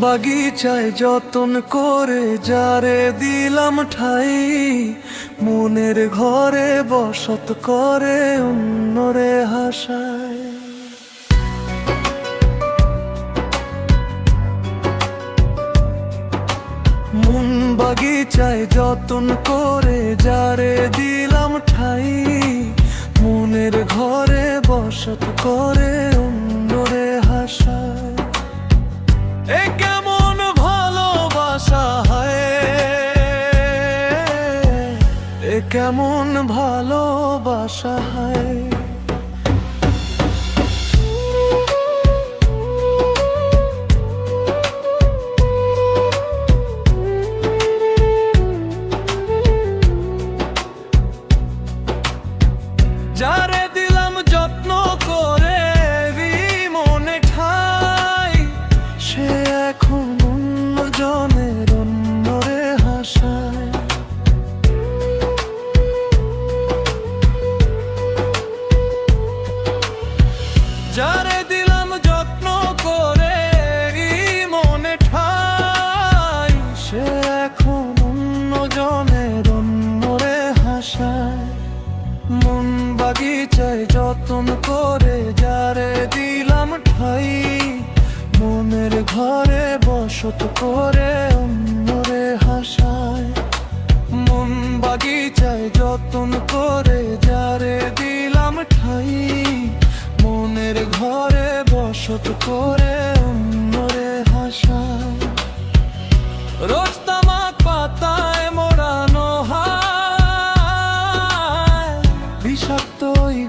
বাগিচায় যতন করে যারে দিলাম ঠাই, মনের ঘরে বসত করে অন্যরে হাসায়। মন বাগিচায় যতন করে যারে দিলাম ঠাই, মনের ঘরে বসত করে অন্যরে হাসায়। এ কেমন ভালোবাসা হয়, এ কেমন ভালোবাসা হয়। যারে দিলাম যত্ন করে মনে ঠাই, সে এখন অন্যজনের অন্যরে হাসায়। যারে দিলাম যত্ন করে মনে ঠাই, সে এখন অন্যজনের অন্যরে হাসায়। মন বাগিচায় যতন করে যারে দিলাম ঠাই, মনের ঘরে বসত করে অন্যরে হাসায়। মন বাগিচায় যতন করে যারে দিলাম ঠাই, মনের ঘরে বসত করে অন্যরে হাসায়। রোজ তামাক পাতায় মোড়ানো হয়, বিষাক্ত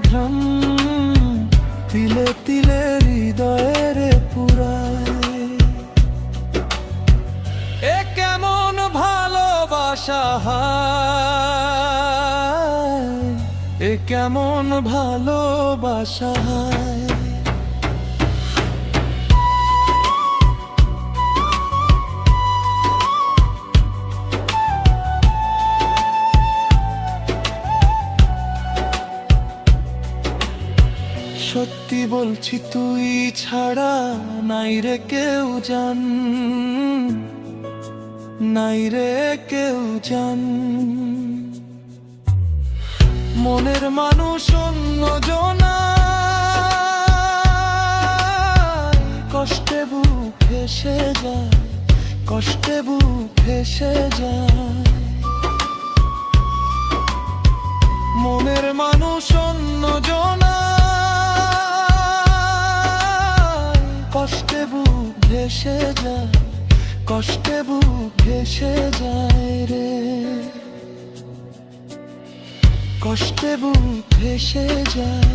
ঘ্রাণ তিলে তিলে হৃদয়ের পুরায়। এ কেমন ভালোবাসা হয়, এ কেমন ভালোবাসা হয়। সত্যি বলছি তুই ছাড়া নাই রে কেউ জান, নাই রে কেউ জান। মনের মানুষ অন্যজনা কষ্টে বুক ভেসে যায়, কষ্টে বুক ভেসে যায়। মনের মানুষ অন্যজনা কষ্টে বুক ভেসে যায়, কষ্টে বুক ভেসে যায় রে, কষ্টে বুক ভেসে যায়।